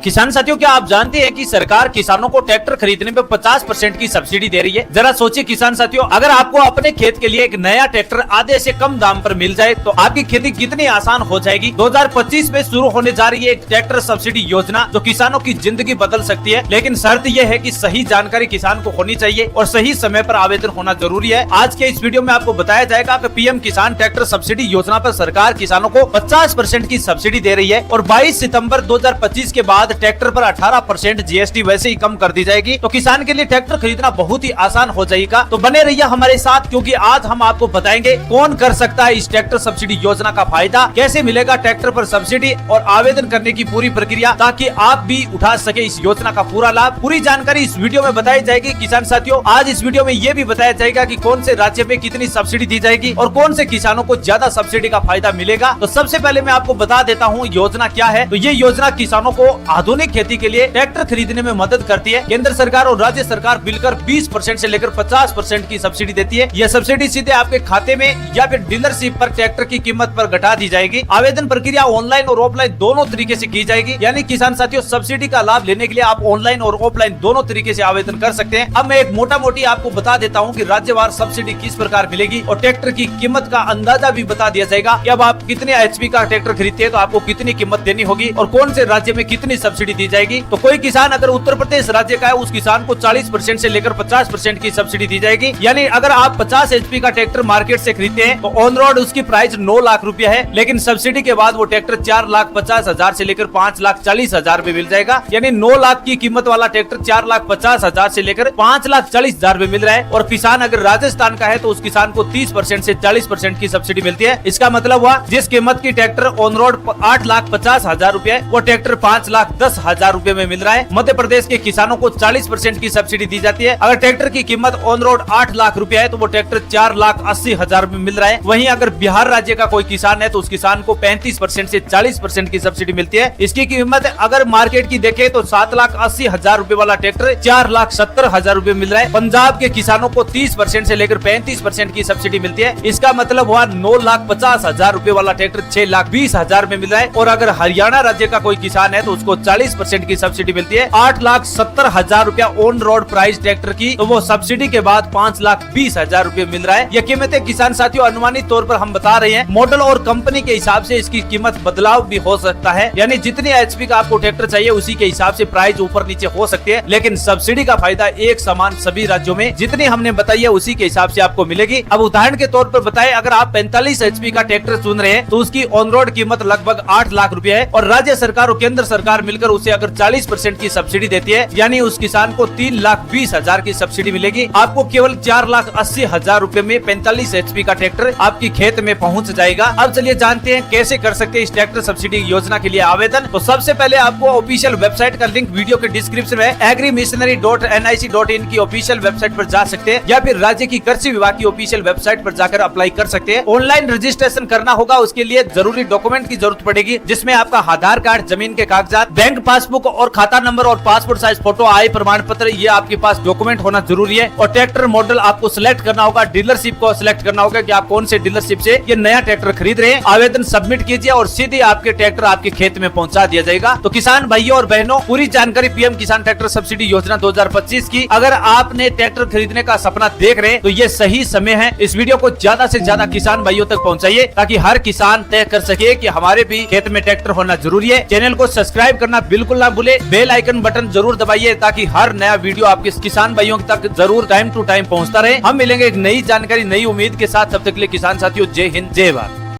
किसान साथियों, क्या आप जानते हैं कि सरकार किसानों को ट्रैक्टर खरीदने पे 50% की सब्सिडी दे रही है। जरा सोचिए किसान साथियों, अगर आपको अपने खेत के लिए एक नया ट्रैक्टर आधे से कम दाम पर मिल जाए तो आपकी खेती कितनी आसान हो जाएगी। 2025 में शुरू होने जा रही है एक ट्रैक्टर सब्सिडी योजना जो किसानों की जिंदगी बदल सकती है, लेकिन शर्त यह है कि सही जानकारी किसान को होनी चाहिए और सही समय पर आवेदन होना जरूरी है। आज के इस वीडियो में आपको बताया जाएगा कि पीएम किसान ट्रैक्टर सब्सिडी योजना पर सरकार किसानों को 50% की सब्सिडी दे रही है और 22 सितंबर 2025 के बाद ट्रैक्टर पर 18% जीएसटी वैसे ही कम कर दी जाएगी। तो किसान के लिए ट्रैक्टर खरीदना बहुत ही आसान हो जाएगा। तो बने रहिए हमारे साथ, क्योंकि आज हम आपको बताएंगे कौन कर सकता है इस ट्रैक्टर सब्सिडी योजना का फायदा, कैसे मिलेगा ट्रैक्टर पर सब्सिडी और आवेदन करने की पूरी प्रक्रिया, ताकि आप भी उठा सके इस योजना का पूरा लाभ। पूरी जानकारी इस वीडियो में बताई जाएगी। किसान साथियों, आज इस वीडियो में ये भी बताया जाएगा कि कौन से राज्य में कितनी सब्सिडी दी जाएगी और कौन से किसानों को ज्यादा सब्सिडी का फायदा मिलेगा। तो सबसे पहले मैं आपको बता देता हूँ योजना क्या है। तो ये योजना किसानों को आधुनिक खेती के लिए ट्रैक्टर खरीदने में मदद करती है। केंद्र सरकार और राज्य सरकार मिलकर 20% से लेकर 50% की सब्सिडी देती है। यह सब्सिडी सीधे आपके खाते में या फिर डीलरशिप पर ट्रैक्टर की कीमत पर घटा दी जाएगी। आवेदन प्रक्रिया ऑनलाइन और ऑफलाइन दोनों तरीके से की जाएगी। यानी किसान साथियों, सब्सिडी का लाभ लेने के लिए आप ऑनलाइन और ऑफलाइन दोनों तरीके से आवेदन कर सकते हैं। अब मैं एक मोटा मोटी आपको बता देता हूँ कि राज्यवार सब्सिडी किस प्रकार मिलेगी और ट्रैक्टर की कीमत का अंदाजा भी बता दिया जाएगा कि अब आप कितने एचपी का ट्रैक्टर खरीदते हैं तो आपको कितनी कीमत देनी होगी और कौन से राज्य में कितनी सब्सिडी दी जाएगी। तो कोई किसान अगर उत्तर प्रदेश राज्य का है, उस किसान को 40% से लेकर 50% की सब्सिडी दी जाएगी। यानी अगर आप 50 एचपी का ट्रैक्टर मार्केट से खरीदते हैं तो ऑन रोड उसकी प्राइस 9 लाख रुपया है, लेकिन सब्सिडी के बाद वो ट्रैक्टर 4,50,000 से लेकर 5,40,000 में मिल जाएगा। यानी 9 लाख की कीमत वाला ट्रैक्टर 4,50,000 से लेकर 5,40,000 में मिल रहा है। और किसान अगर राजस्थान का है तो उस किसान को 30% से 40% की सब्सिडी मिलती है। इसका मतलब हुआ जिस कीमत की ट्रैक्टर ऑन रोड 8,50,000 रुपए वो ट्रैक्टर 5,10,000 रुपए में मिल रहा है। मध्य प्रदेश के किसानों को 40% की सब्सिडी दी जाती है। अगर ट्रैक्टर की कीमत ऑन रोड 8 लाख रुपया है तो वो ट्रैक्टर 4,80,000 में मिल रहा है। वहीं अगर बिहार राज्य का कोई किसान है तो उस किसान को 35% से 40% की सब्सिडी मिलती है। इसकी कीमत अगर मार्केट की देखें तो 7,80,000 रुपए वाला ट्रैक्टर 4,70,000 रुपए मिल रहा है। पंजाब के किसानों को 30% से लेकर 35% की सब्सिडी मिलती है। इसका मतलब हुआ 9,50,000 रुपए वाला ट्रैक्टर 6,20,000 में मिल रहा है। और अगर हरियाणा राज्य का कोई किसान है तो उसको 40% की सब्सिडी मिलती है। 8,70,000 रुपया ऑन रोड प्राइस ट्रैक्टर की, तो वो सब्सिडी के बाद 5,20,000 रुपए मिल रहा है। ये कीमतें किसान साथियों अनुमानित तौर पर हम बता रहे हैं। मॉडल और कंपनी के हिसाब से इसकी कीमत बदलाव भी हो सकता है। यानी जितनी एचपी का आपको ट्रैक्टर चाहिए उसी के हिसाब से प्राइस ऊपर नीचे हो सकती है, लेकिन सब्सिडी का फायदा एक समान सभी राज्यों में जितनी हमने बताई है उसी के हिसाब से आपको मिलेगी। अब उदाहरण के तौर पर बताएं, अगर आप 45 एचपी का ट्रैक्टर चुन रहे हैं तो उसकी ऑन रोड कीमत लगभग 8 लाख रुपया है और राज्य सरकार और केंद्र सरकार मिलकर उसे अगर 40% की सब्सिडी देती है, यानी उस किसान को 3,20,000 की सब्सिडी मिलेगी। आपको केवल 4,80,000 रुपए में 45 एचपी का ट्रैक्टर आपकी खेत में पहुंच जाएगा। अब चलिए जानते हैं कैसे कर सकते हैं इस ट्रैक्टर सब्सिडी योजना के लिए आवेदन। तो सबसे पहले आपको ऑफिशियल वेबसाइट का लिंक वीडियो के डिस्क्रिप्शन में agrimissionary.nic.in की ऑफिशियल वेबसाइट पर जा सकते हैं या फिर राज्य की कृषि विभाग की ऑफिशियल वेबसाइट पर जाकर अप्लाई कर सकते हैं। ऑनलाइन रजिस्ट्रेशन करना होगा, उसके लिए जरूरी डॉक्यूमेंट की जरूरत पड़ेगी, जिसमें आपका आधार कार्ड, जमीन के कागजात, बैंक पासबुक और खाता नंबर और पासपोर्ट साइज फोटो, आय प्रमाण पत्र, ये आपके पास डॉक्यूमेंट होना जरूरी है। और ट्रैक्टर मॉडल आपको सिलेक्ट करना होगा, डीलरशिप को सिलेक्ट करना होगा कि आप कौन से डीलरशिप से ये नया ट्रैक्टर खरीद रहे हैं। आवेदन सबमिट कीजिए और सीधे आपके ट्रैक्टर आपके खेत में पहुंचा दिया जाएगा। तो किसान भाइयों और बहनों, पूरी जानकारी पीएम किसान ट्रैक्टर सब्सिडी योजना 2025 की अगर आपने ट्रैक्टर खरीदने का सपना देख रहे हैं तो ये सही समय है। इस वीडियो को ज्यादा से ज्यादा किसान भाइयों तक पहुंचाइए ताकि हर किसान तय कर सके कि हमारे भी खेत में ट्रैक्टर होना जरूरी है। चैनल को सब्सक्राइब करना बिल्कुल ना भूले, बेल आइकन बटन जरूर दबाइए ताकि हर नया वीडियो आपके किसान भाइयों तक जरूर टाइम टू टाइम पहुंचता रहे। हम मिलेंगे एक नई जानकारी, नई उम्मीद के साथ। तब तक के लिए किसान साथियों, जय हिंद, जय भारत।